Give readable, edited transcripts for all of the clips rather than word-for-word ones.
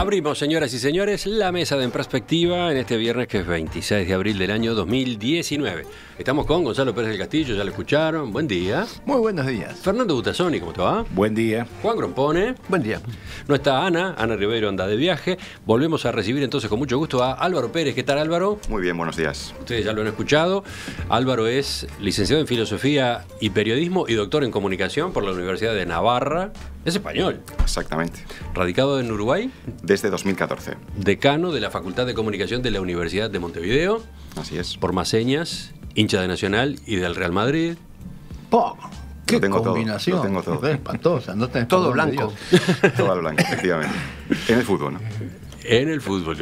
Abrimos, señoras y señores, la mesa de En Perspectiva en este viernes que es 26 de abril del año 2019. Estamos con Gonzalo Pérez del Castillo, ya lo escucharon. Buen día. Muy buenos días. Fernando Butazzoni, ¿cómo te va? Buen día. Juan Grompone. Buen día. No está Ana Ribeiro anda de viaje. Volvemos a recibir entonces con mucho gusto a Álvaro Pérez. ¿Qué tal, Álvaro? Muy bien, buenos días. Ustedes ya lo han escuchado. Álvaro es licenciado en Filosofía y Periodismo y doctor en Comunicación por la Universidad de Navarra. Es español. Exactamente. Radicado en Uruguay. Desde 2014. Decano de la Facultad de Comunicación de la Universidad de Montevideo. Así es. Por más señas, hincha de Nacional y del Real Madrid. ¡Oh! ¡Qué combinación! Lo tengo todo. Es espantosa. No tenés todo blanco. Todo blanco, efectivamente. En el fútbol, ¿no? En el fútbol.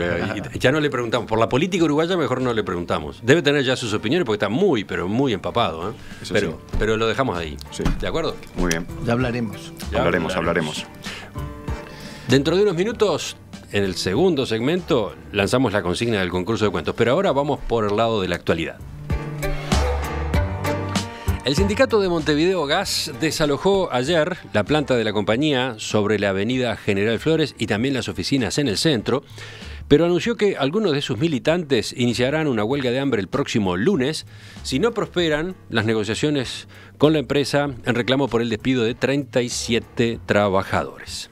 Ya no le preguntamos. Por la política uruguaya mejor no le preguntamos. Debe tener ya sus opiniones porque está muy, pero muy empapado. ¿Eh? Eso pero, sí. pero lo dejamos ahí. Sí. ¿De acuerdo? Muy bien. Ya hablaremos. Hablaremos. Dentro de unos minutos, en el segundo segmento, lanzamos la consigna del concurso de cuentos. Pero ahora vamos por el lado de la actualidad. El sindicato de Montevideo Gas desalojó ayer la planta de la compañía sobre la avenida General Flores y también las oficinas en el centro, pero anunció que algunos de sus militantes iniciarán una huelga de hambre el próximo lunes si no prosperan las negociaciones con la empresa en reclamo por el despido de 37 trabajadores.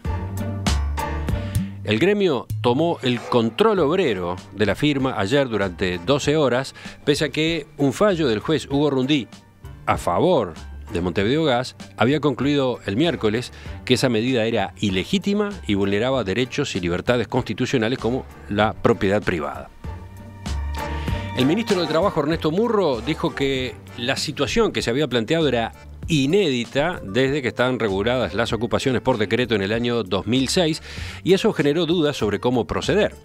El gremio tomó el control obrero de la firma ayer durante 12 horas, pese a que un fallo del juez Hugo Rundí a favor de Montevideo Gas había concluido el miércoles que esa medida era ilegítima y vulneraba derechos y libertades constitucionales como la propiedad privada. El ministro de Trabajo, Ernesto Murro, dijo que la situación que se había planteado era inédita desde que estaban reguladas las ocupaciones por decreto en el año 2006 y eso generó dudas sobre cómo proceder.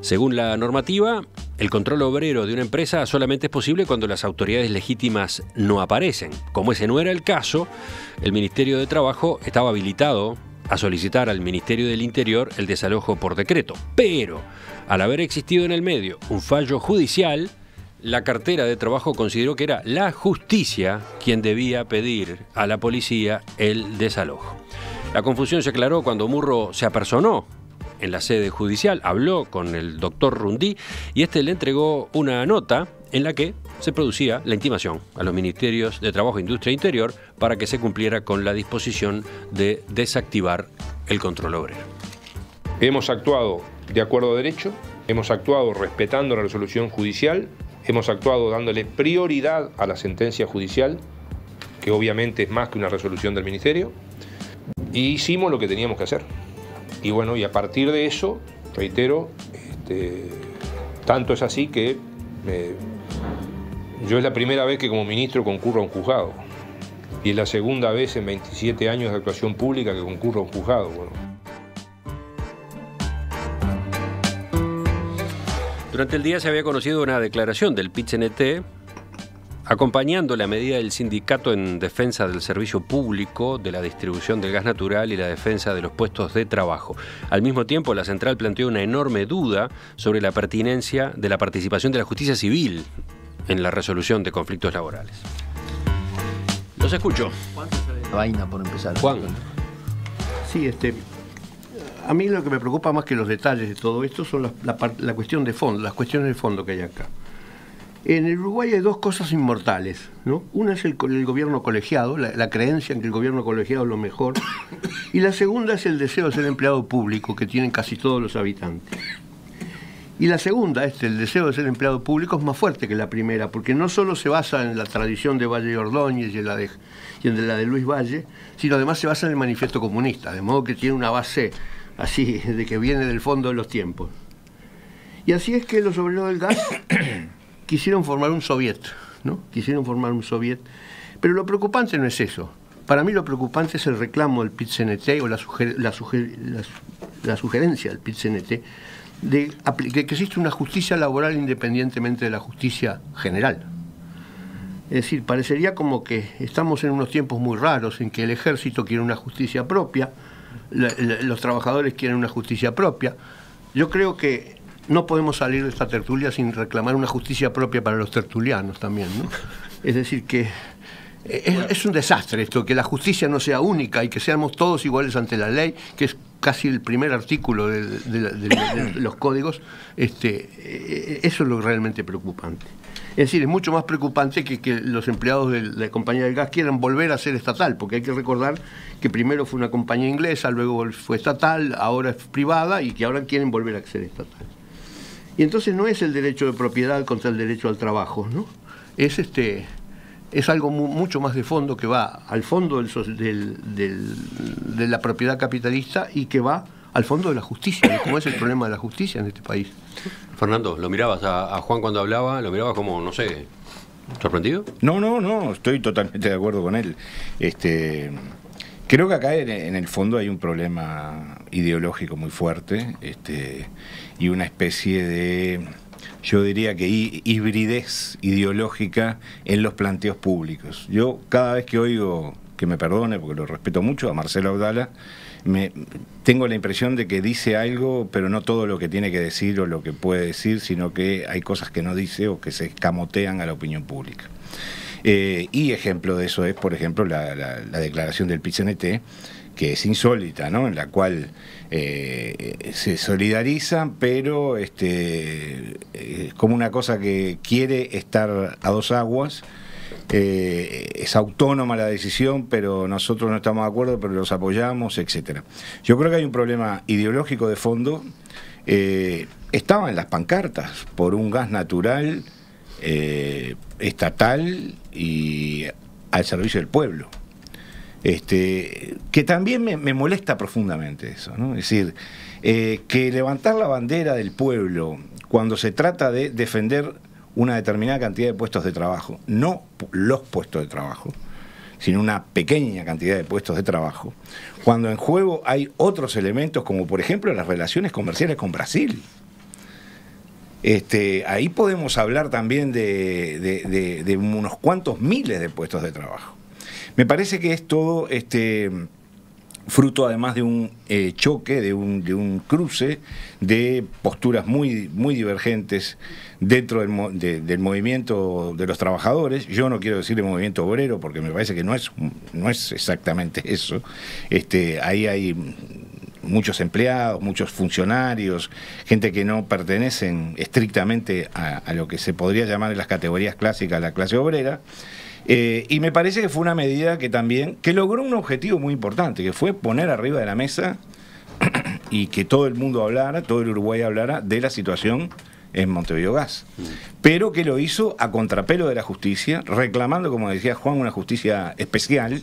Según la normativa, el control obrero de una empresa solamente es posible cuando las autoridades legítimas no aparecen. Como ese no era el caso, el Ministerio de Trabajo estaba habilitado a solicitar al Ministerio del Interior el desalojo por decreto. Pero, al haber existido en el medio un fallo judicial, la cartera de Trabajo consideró que era la justicia quien debía pedir a la policía el desalojo. La confusión se aclaró cuando Murro se apersonó en la sede judicial, habló con el doctor Rundí y este le entregó una nota en la que se producía la intimación a los ministerios de Trabajo, Industria e Interior para que se cumpliera con la disposición de desactivar el control obrero. Hemos actuado de acuerdo a derecho, hemos actuado respetando la resolución judicial, hemos actuado dándole prioridad a la sentencia judicial, que obviamente es más que una resolución del Ministerio, y hicimos lo que teníamos que hacer. Y bueno, y a partir de eso, reitero, tanto es así que yo es la primera vez que como ministro concurro a un juzgado. Y es la segunda vez en 27 años de actuación pública que concurro a un juzgado. Bueno. Durante el día se había conocido una declaración del PIT-CNT acompañando la medida del sindicato en defensa del servicio público, de la distribución del gas natural y la defensa de los puestos de trabajo. Al mismo tiempo, la central planteó una enorme duda sobre la pertinencia de la participación de la justicia civil en la resolución de conflictos laborales. Los escucho. Vaina por empezar. Juan. Sí, a mí lo que me preocupa más que los detalles de todo esto son la cuestión de fondo, las cuestiones de fondo que hay acá. En el Uruguay hay dos cosas inmortales, ¿no? Una es el gobierno colegiado, la creencia en que el gobierno colegiado es lo mejor, y la segunda es el deseo de ser empleado público que tienen casi todos los habitantes. Y la segunda, el deseo de ser empleado público, es más fuerte que la primera, porque no solo se basa en la tradición de Valle y Ordóñez y en la de Luis Valle, sino además se basa en el manifiesto comunista, de modo que tiene una base así, de que viene del fondo de los tiempos. Y así es que los obreros del gas quisieron formar un soviet, ¿no? Quisieron formar un soviet, pero lo preocupante no es eso. Para mí lo preocupante es el reclamo del PIT-CNT o la sugerencia del PIT-CNT de que existe una justicia laboral independientemente de la justicia general. Es decir, parecería como que estamos en unos tiempos muy raros en que el ejército quiere una justicia propia, los trabajadores quieren una justicia propia. Yo creo que no podemos salir de esta tertulia sin reclamar una justicia propia para los tertulianos también, ¿no? Es decir, que Es un desastre esto, que la justicia no sea única y que seamos todos iguales ante la ley, que es casi el primer artículo de los códigos. Eso es lo realmente preocupante. Es decir, es mucho más preocupante que los empleados de la compañía del gas quieran volver a ser estatal, porque hay que recordar que primero fue una compañía inglesa, luego fue estatal, ahora es privada y que ahora quieren volver a ser estatal. Y entonces no es el derecho de propiedad contra el derecho al trabajo, ¿no? Es algo mucho más de fondo, que va al fondo de la propiedad capitalista y que va al fondo de la justicia, de cómo es el problema de la justicia en este país. Fernando, ¿lo mirabas a Juan cuando hablaba? ¿Lo mirabas como, no sé, sorprendido? No, estoy totalmente de acuerdo con él. Creo que acá en el fondo hay un problema ideológico muy fuerte, y una especie de, yo diría que hibridez ideológica en los planteos públicos. Yo cada vez que oigo, que me perdone porque lo respeto mucho, a Marcelo Abdala, tengo la impresión de que dice algo, pero no todo lo que tiene que decir o lo que puede decir, sino que hay cosas que no dice o que se escamotean a la opinión pública. Y ejemplo de eso es, por ejemplo, la declaración del PIT-CNT, que es insólita, ¿no? En la cual se solidarizan, pero como una cosa que quiere estar a dos aguas. Es autónoma la decisión, pero nosotros no estamos de acuerdo, pero los apoyamos, etcétera. Yo creo que hay un problema ideológico de fondo. Estaba en las pancartas por un gas natural estatal y al servicio del pueblo. Que también me molesta profundamente eso, ¿no? Es decir, que levantar la bandera del pueblo cuando se trata de defender una determinada cantidad de puestos de trabajo, no los puestos de trabajo, sino una pequeña cantidad de puestos de trabajo, cuando en juego hay otros elementos, como por ejemplo las relaciones comerciales con Brasil. Ahí podemos hablar también de unos cuantos miles de puestos de trabajo. Me parece que es todo fruto además de un choque, de un cruce de posturas muy divergentes dentro del movimiento de los trabajadores. Yo no quiero decir el movimiento obrero porque me parece que no es exactamente eso. Ahí hay muchos empleados, muchos funcionarios, gente que no pertenecen estrictamente a lo que se podría llamar en las categorías clásicas la clase obrera. Y me parece que fue una medida que logró un objetivo muy importante, que fue poner arriba de la mesa y que todo el mundo hablara, todo el Uruguay hablara de la situación en Montevideo Gas. Pero que lo hizo a contrapelo de la justicia, reclamando, como decía Juan, una justicia especial,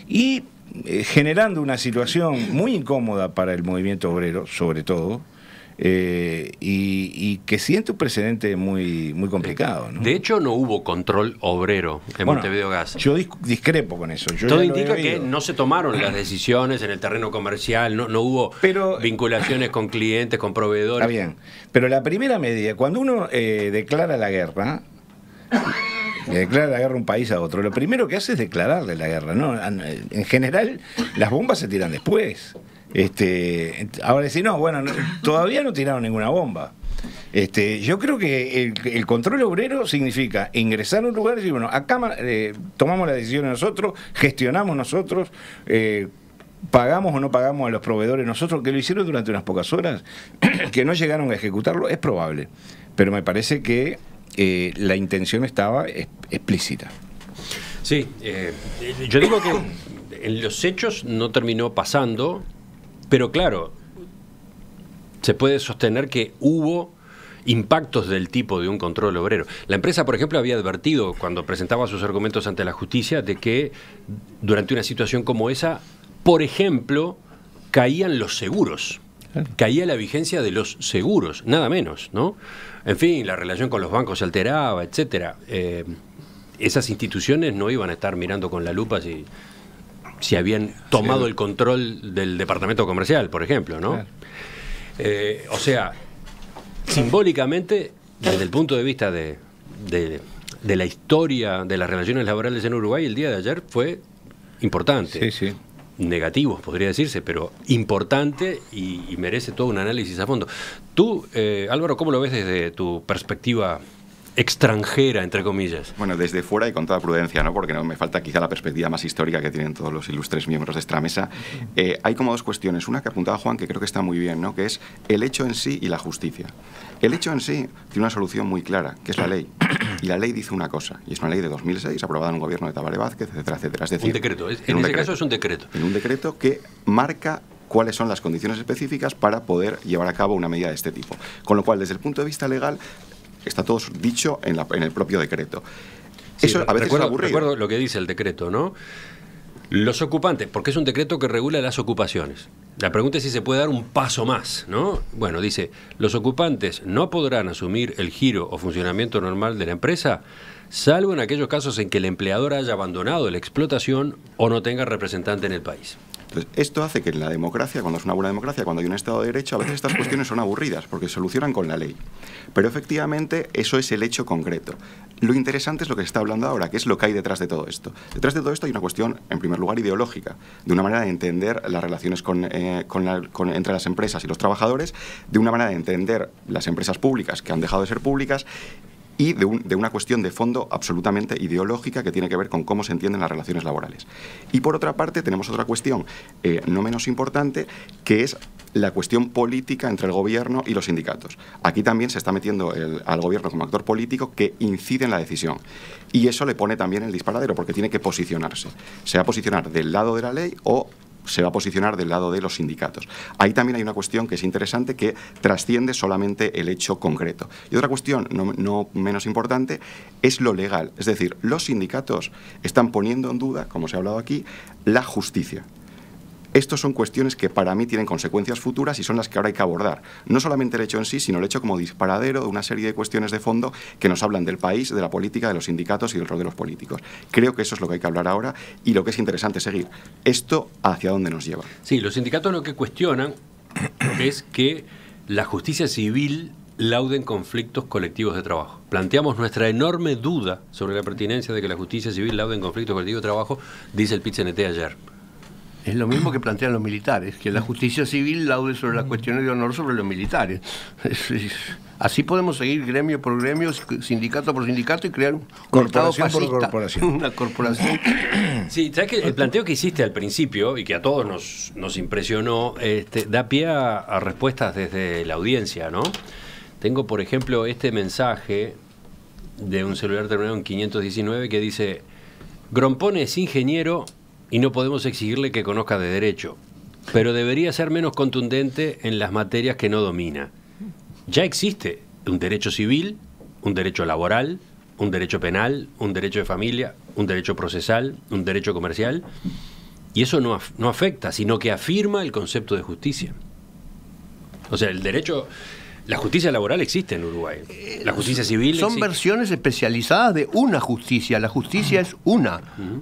y generando una situación muy incómoda para el movimiento obrero, sobre todo, y que siente un precedente muy complicado, ¿no? De hecho, no hubo control obrero en Montevideo Gas. Yo discrepo con eso. Todo indica que no se tomaron las decisiones en el terreno comercial, no hubo vinculaciones con clientes, con proveedores. Está bien, pero la primera medida, cuando uno declara la guerra, le declara la guerra a un país a otro, lo primero que hace es declararle la guerra, ¿no? En general, las bombas se tiran después. Ahora decir, no, bueno, todavía no tiraron ninguna bomba. Yo creo que el control obrero significa ingresar a un lugar y decir, bueno, acá tomamos la decisión nosotros, gestionamos nosotros, pagamos o no pagamos a los proveedores nosotros, que lo hicieron durante unas pocas horas, que no llegaron a ejecutarlo, es probable, pero me parece que la intención estaba explícita. Sí, yo digo que en los hechos no terminó pasando. Pero claro, se puede sostener que hubo impactos del tipo de un control obrero. La empresa, por ejemplo, había advertido cuando presentaba sus argumentos ante la justicia de que durante una situación como esa, por ejemplo, caían los seguros. Caía la vigencia de los seguros, nada menos, ¿no? En fin, la relación con los bancos se alteraba, etcétera. Esas instituciones no iban a estar mirando con la lupa si habían tomado el control del departamento comercial, por ejemplo, ¿no? Claro. O sea, simbólicamente, desde el punto de vista de la historia de las relaciones laborales en Uruguay, el día de ayer fue importante. Sí. Negativos, podría decirse, pero importante y merece todo un análisis a fondo. Tú, Álvaro, ¿cómo lo ves desde tu perspectiva extranjera, entre comillas? Bueno, desde fuera y con toda prudencia, ¿no? Porque no me falta quizá la perspectiva más histórica que tienen todos los ilustres miembros de esta mesa. Hay como dos cuestiones. Una que apuntaba Juan, que creo que está muy bien, ¿no? Que es el hecho en sí y la justicia. El hecho en sí tiene una solución muy clara, que es la ley. Y la ley dice una cosa, y es una ley de 2006, aprobada en un gobierno de Tabaré Vázquez, etcétera, etcétera. Es decir, un decreto. En ese caso es un decreto. En un decreto que marca cuáles son las condiciones específicas para poder llevar a cabo una medida de este tipo. Con lo cual, desde el punto de vista legal, está todo dicho en el propio decreto. Sí, eso a veces es aburrido. Recuerdo lo que dice el decreto, ¿no? Los ocupantes, porque es un decreto que regula las ocupaciones. La pregunta es si se puede dar un paso más, ¿no? Bueno, dice, los ocupantes no podrán asumir el giro o funcionamiento normal de la empresa, salvo en aquellos casos en que el empleador haya abandonado la explotación o no tenga representante en el país. Entonces, esto hace que en la democracia, cuando es una buena democracia, cuando hay un Estado de Derecho, a veces estas cuestiones son aburridas porque se solucionan con la ley. Pero efectivamente eso es el hecho concreto. Lo interesante es lo que se está hablando ahora, que es lo que hay detrás de todo esto. Detrás de todo esto hay una cuestión, en primer lugar, ideológica, de una manera de entender las relaciones entre las empresas y los trabajadores, de una manera de entender las empresas públicas que han dejado de ser públicas, y de una cuestión de fondo absolutamente ideológica que tiene que ver con cómo se entienden las relaciones laborales. Y por otra parte tenemos otra cuestión no menos importante, que es la cuestión política entre el gobierno y los sindicatos. Aquí también se está metiendo al gobierno como actor político que incide en la decisión. Y eso le pone también el disparadero, porque tiene que posicionarse. Se va a posicionar del lado de la ley o se va a posicionar del lado de los sindicatos. Ahí también hay una cuestión que es interesante, que trasciende solamente el hecho concreto. Y otra cuestión no menos importante es lo legal. Es decir, los sindicatos están poniendo en duda, como se ha hablado aquí, la justicia. Estas son cuestiones que para mí tienen consecuencias futuras y son las que ahora hay que abordar. No solamente el hecho en sí, sino el hecho como disparadero de una serie de cuestiones de fondo que nos hablan del país, de la política, de los sindicatos y del rol de los políticos. Creo que eso es lo que hay que hablar ahora y lo que es interesante seguir. ¿Esto hacia dónde nos lleva? Sí, los sindicatos lo que cuestionan es que la justicia civil lauden conflictos colectivos de trabajo. Planteamos nuestra enorme duda sobre la pertinencia de que la justicia civil lauden conflictos colectivos de trabajo, dice el PIT-CNT ayer. Es lo mismo que plantean los militares, que la justicia civil laude sobre las cuestiones de honor sobre los militares. Así podemos seguir gremio por gremio, sindicato por sindicato y crear un corporación Estado fascista, por corporación. Una corporación. Sí, ¿sabes que el planteo que hiciste al principio y que a todos nos impresionó, da pie a respuestas desde la audiencia, ¿no? Tengo, por ejemplo, este mensaje de un celular terminado en 519 que dice: Grompone es ingeniero y no podemos exigirle que conozca de derecho, pero debería ser menos contundente en las materias que no domina. Ya existe un derecho civil, un derecho laboral, un derecho penal, un derecho de familia, un derecho procesal, un derecho comercial, y eso no afecta, sino que afirma el concepto de justicia. O sea, el derecho... La justicia laboral existe en Uruguay. La justicia civil son existe. versiones especializadas de una justicia. La justicia es una.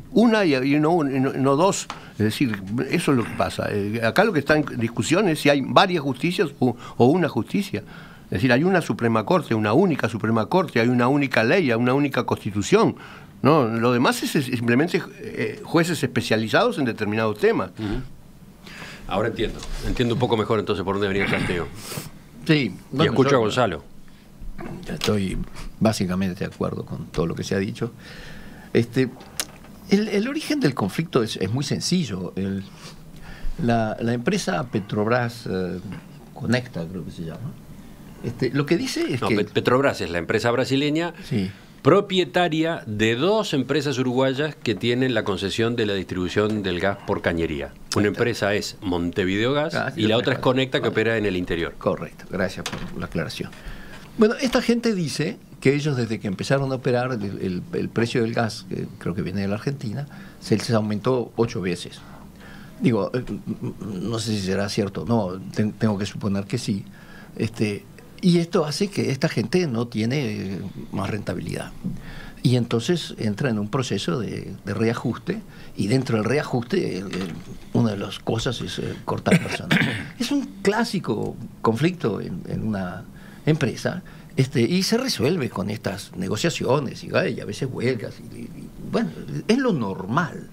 Una y no dos. Es decir, eso es lo que pasa. Acá lo que está en discusión es si hay varias justicias o una justicia. Es decir, hay una Suprema Corte, una única Suprema Corte, hay una única ley, hay una única Constitución. No, lo demás es simplemente jueces especializados en determinados temas. Ahora entiendo un poco mejor entonces por dónde venía el planteo. Sí, Y escucho a Gonzalo. Estoy básicamente de acuerdo con todo lo que se ha dicho. El origen del conflicto es muy sencillo. La empresa Petrobras Conecta, creo que se llama. Lo que dice es que... Petrobras es la empresa brasileña, sí, propietaria de dos empresas uruguayas que tienen la concesión de la distribución del gas por cañería. Una empresa es Montevideo Gas y la otra es Conecta, que opera en el interior. Correcto, gracias por la aclaración. Bueno, esta gente dice que ellos desde que empezaron a operar el precio del gas, que creo que viene de la Argentina, se les aumentó 8 veces. Digo, no sé si será cierto, no, tengo que suponer que sí. Y esto hace que esta gente no tiene más rentabilidad. Y entonces entra en un proceso de reajuste, y dentro del reajuste una de las cosas es cortar personal. Es un clásico conflicto en una empresa, y se resuelve con estas negociaciones y a veces huelgas. Y bueno, es lo normal.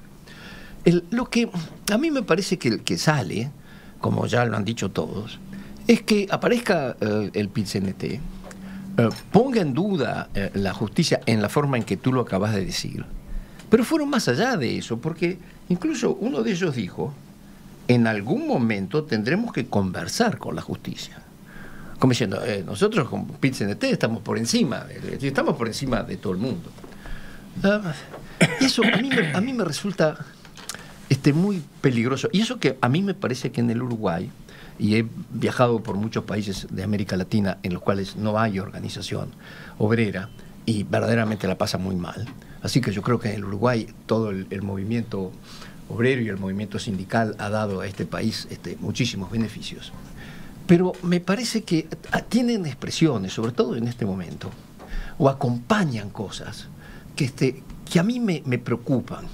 Lo que a mí me parece que sale, como ya lo han dicho todos, es que aparezca el PIT-CNT ponga en duda la justicia en la forma en que tú lo acabas de decir. Pero fueron más allá de eso, porque incluso uno de ellos dijo, en algún momento tendremos que conversar con la justicia. Como diciendo, nosotros con PIT-CNT estamos por encima de todo el mundo. Eso a mí me resulta muy peligroso. Y eso que a mí me parece que en el Uruguay, y he viajado por muchos países de América Latina en los cuales no hay organización obrera y verdaderamente la pasa muy mal. Así que yo creo que en el Uruguay todo el movimiento obrero y el movimiento sindical ha dado a este país muchísimos beneficios. Pero me parece que tienen expresiones, sobre todo en este momento, o acompañan cosas que a mí me preocupan.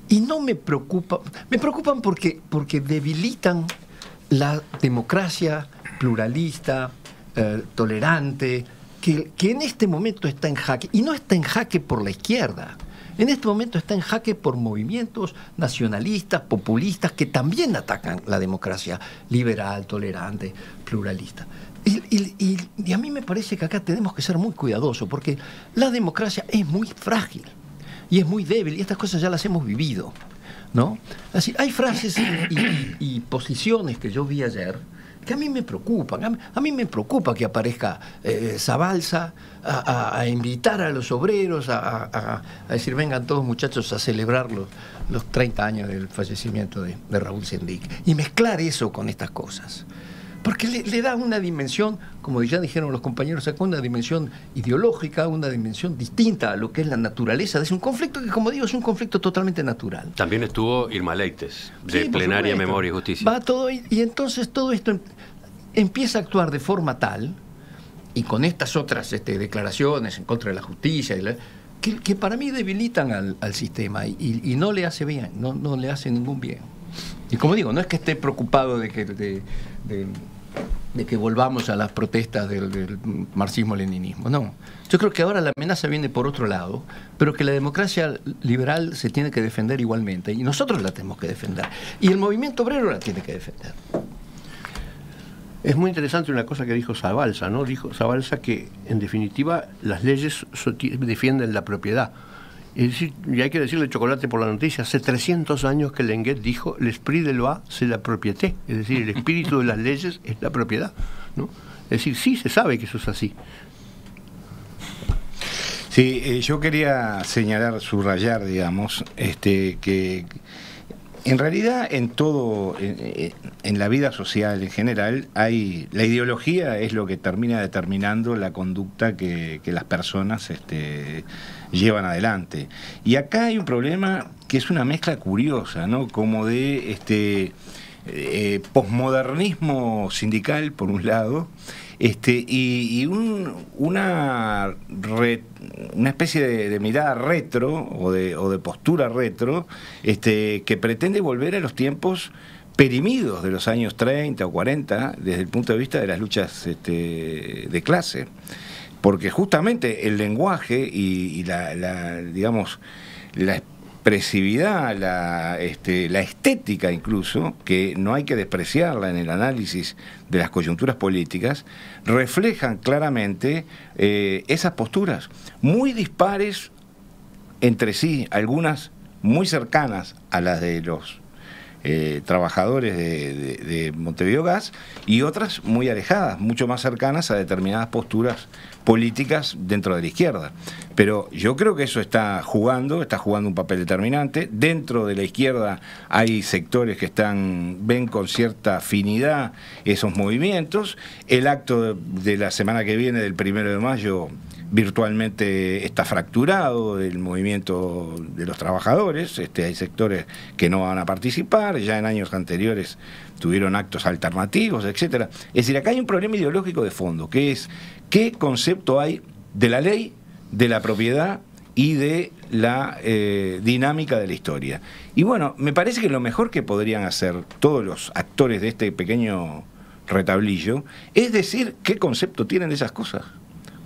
Y no me preocupan porque debilitan la democracia pluralista, tolerante, que en este momento está en jaque. Y no está en jaque por la izquierda. En este momento está en jaque por movimientos nacionalistas, populistas, que también atacan la democracia liberal, tolerante, pluralista. Y a mí me parece que acá tenemos que ser muy cuidadosos, porque la democracia es muy frágil y es muy débil, y estas cosas ya las hemos vivido, ¿no? Así, hay frases y posiciones que yo vi ayer que a mí me preocupan. A mí me preocupa que aparezca Zabalza a invitar a los obreros a decir, vengan todos muchachos a celebrar los 30 años del fallecimiento de Raúl Sendic, y mezclar eso con estas cosas. Porque le da una dimensión, como ya dijeron los compañeros acá, una dimensión ideológica, una dimensión distinta a lo que es la naturaleza de un conflicto que, como digo, es un conflicto totalmente natural. También estuvo Irma Leites, de Sí, Plenaria Memoria y Justicia. Va todo, y entonces todo esto empieza a actuar de forma tal, y con estas otras declaraciones en contra de la justicia, que para mí debilitan al sistema y no le hace bien, no le hace ningún bien. Y como digo, no es que esté preocupado de que volvamos a las protestas del marxismo-leninismo, no. Yo creo que ahora la amenaza viene por otro lado, pero que la democracia liberal se tiene que defender igualmente, y nosotros la tenemos que defender, y el movimiento obrero la tiene que defender. Es muy interesante una cosa que dijo Zabalza, ¿no? Dijo Zabalza que, en definitiva, las leyes defienden la propiedad. Es decir, y hay que decirle chocolate por la noticia, hace 300 años que Lenguet dijo, l'esprit de loi, c'est la propriété. Es decir, el espíritu de las leyes es la propiedad, ¿no? Es decir, sí se sabe que eso es así. Sí, yo quería señalar, subrayar, digamos, que en realidad en todo, en la vida social en general, la ideología es lo que termina determinando la conducta que las personas llevan adelante. Y acá hay un problema que es una mezcla curiosa, ¿no? Como de posmodernismo sindical, por un lado, y una especie de mirada retro o de postura retro que pretende volver a los tiempos perimidos de los años 30 o 40 desde el punto de vista de las luchas de clase, porque justamente el lenguaje y digamos la expresividad, la estética incluso, que no hay que despreciarla en el análisis de las coyunturas políticas, reflejan claramente esas posturas muy dispares entre sí, algunas muy cercanas a las de los trabajadores de Montevideo Gas, y otras muy alejadas, mucho más cercanas a determinadas posturas políticas dentro de la izquierda. Pero yo creo que eso está jugando un papel determinante. Dentro de la izquierda hay sectores que ven con cierta afinidad esos movimientos. El acto de la semana que viene, del 1 de mayo, virtualmente está fracturado el movimiento de los trabajadores. Hay sectores que no van a participar, ya en años anteriores tuvieron actos alternativos, etcétera. Es decir, acá hay un problema ideológico de fondo, que es qué concepto hay de la ley, de la propiedad y de la dinámica de la historia. Y bueno, me parece que lo mejor que podrían hacer todos los actores de este pequeño retablillo es decir qué concepto tienen de esas cosas.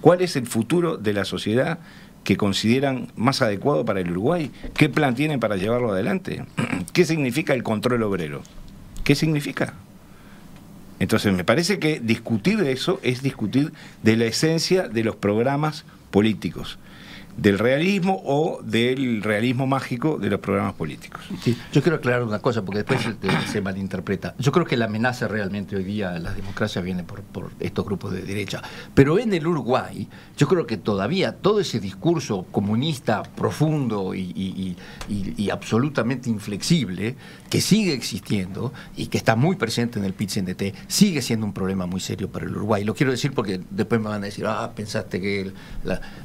¿Cuál es el futuro de la sociedad que consideran más adecuado para el Uruguay? ¿Qué plan tienen para llevarlo adelante? ¿Qué significa el control obrero? ¿Qué significa? Entonces me parece que discutir de eso es discutir de la esencia de los programas políticos, del realismo o del realismo mágico de los programas políticos. Sí, yo quiero aclarar una cosa porque después se malinterpreta. Yo creo que la amenaza realmente hoy día a la democracia viene por estos grupos de derecha. Pero en el Uruguay, yo creo que todavía todo ese discurso comunista profundo y absolutamente inflexible que sigue existiendo y que está muy presente en el PIT-CNT, sigue siendo un problema muy serio para el Uruguay. Lo quiero decir porque después me van a decir, pensaste que...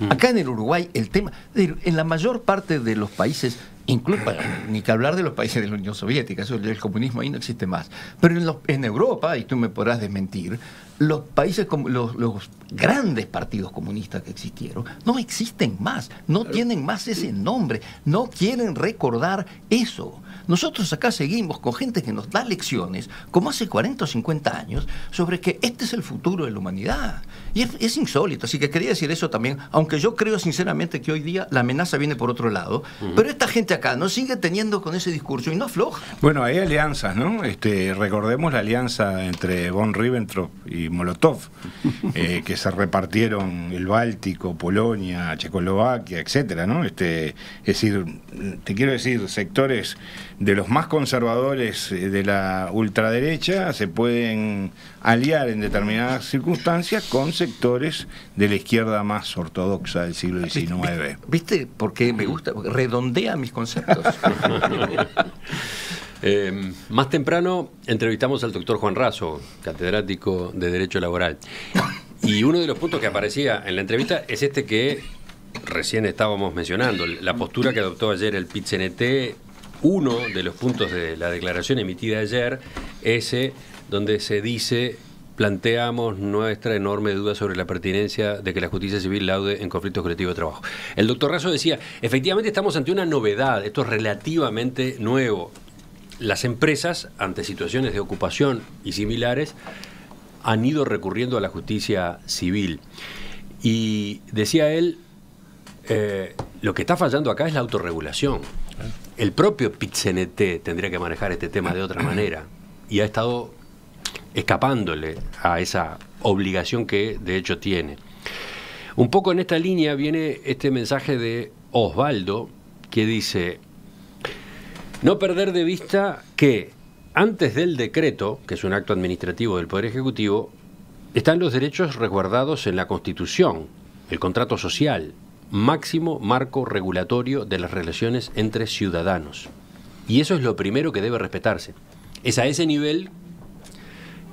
Acá en el Uruguay el tema, en la mayor parte de los países, incluso, ni que hablar de los países de la Unión Soviética, eso, el comunismo ahí no existe más, pero en Europa, y tú me podrás desmentir, los países como los grandes partidos comunistas que existieron no existen más, no tienen más ese nombre, no quieren recordar eso. Nosotros acá seguimos con gente que nos da lecciones, como hace 40 o 50 años, sobre que este es el futuro de la humanidad. Y es insólito, así que quería decir eso también, aunque yo creo sinceramente que hoy día la amenaza viene por otro lado, pero esta gente acá no sigue teniendo con ese discurso y no afloja. Bueno, hay alianzas, ¿no? Recordemos la alianza entre von Ribbentrop y Molotov, que se repartieron el Báltico, Polonia, Checoslovaquia, etcétera, ¿no? Es decir, te quiero decir, sectores de los más conservadores de la ultraderecha se pueden aliar en determinadas circunstancias con sectores de la izquierda más ortodoxa del siglo XIX. ¿Viste? Porque me gusta, redondea mis conceptos. Más temprano entrevistamos al doctor Juan Raso, catedrático de Derecho Laboral. Y uno de los puntos que aparecía en la entrevista es este que recién estábamos mencionando, la postura que adoptó ayer el PIT-CNT. Uno de los puntos de la declaración emitida ayer, ese donde se dice, planteamos nuestra enorme duda sobre la pertinencia de que la justicia civil laude en conflictos colectivos de trabajo. El doctor Raso decía, efectivamente estamos ante una novedad, esto es relativamente nuevo. Las empresas, ante situaciones de ocupación y similares, han ido recurriendo a la justicia civil. Y decía él, lo que está fallando acá es la autorregulación. El propio PIT-CNT tendría que manejar este tema de otra manera y ha estado escapándole a esa obligación que de hecho tiene. Un poco en esta línea viene este mensaje de Osvaldo que dice, no perder de vista que antes del decreto, que es un acto administrativo del Poder Ejecutivo, están los derechos resguardados en la Constitución, el contrato social, máximo marco regulatorio de las relaciones entre ciudadanos. Y eso es lo primero que debe respetarse. Es a ese nivel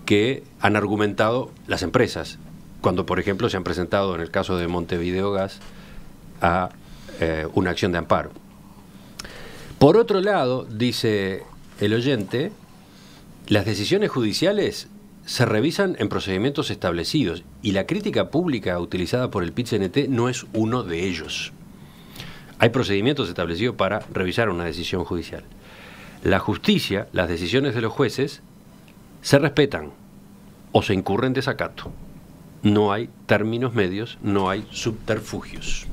que han argumentado las empresas, cuando por ejemplo se han presentado en el caso de Montevideo Gas a una acción de amparo. Por otro lado, dice el oyente, las decisiones judiciales se revisan en procedimientos establecidos y la crítica pública utilizada por el PIT-CNT no es uno de ellos. Hay procedimientos establecidos para revisar una decisión judicial. La justicia, las decisiones de los jueces, se respetan o se incurre en desacato. No hay términos medios, no hay subterfugios.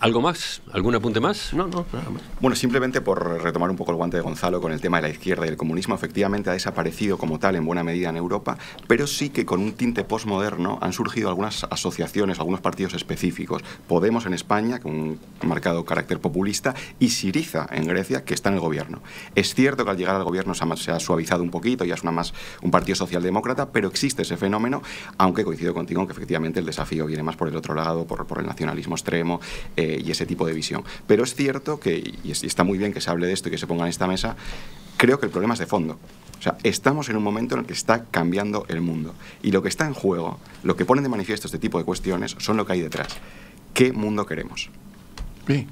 ¿Algo más? ¿Algún apunte más? No, nada más. Bueno, simplemente por retomar un poco el guante de Gonzalo con el tema de la izquierda y el comunismo, efectivamente ha desaparecido como tal en buena medida en Europa, pero sí que con un tinte postmoderno han surgido algunas asociaciones, algunos partidos específicos. Podemos en España, con un marcado carácter populista, y Syriza en Grecia, que está en el gobierno. Es cierto que al llegar al gobierno se ha suavizado un poquito, ya es un partido socialdemócrata, pero existe ese fenómeno, aunque coincido contigo en que efectivamente el desafío viene más por el otro lado, por el nacionalismo extremo, y ese tipo de visión. Pero es cierto que, y está muy bien que se hable de esto y que se ponga en esta mesa, creo que el problema es de fondo. O sea, estamos en un momento en el que está cambiando el mundo. Y lo que está en juego, lo que ponen de manifiesto este tipo de cuestiones, son lo que hay detrás. ¿Qué mundo queremos? Sí,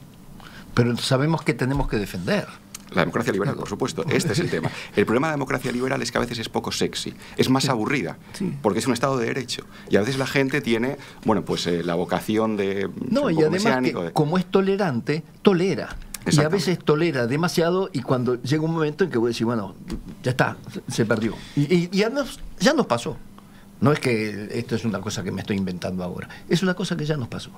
pero sabemos que tenemos que defender. La democracia liberal, por supuesto. Este es el tema. El problema de la democracia liberal es que a veces es poco sexy, es más aburrida, porque es un Estado de derecho. Y a veces la gente tiene, bueno, pues la vocación de... No, y además que, como es tolerante, tolera. Y a veces tolera demasiado y cuando llega un momento en que voy a decir, bueno, ya está, se perdió. Y ya nos pasó. No es que esto es una cosa que me estoy inventando ahora, es una cosa que ya nos pasó.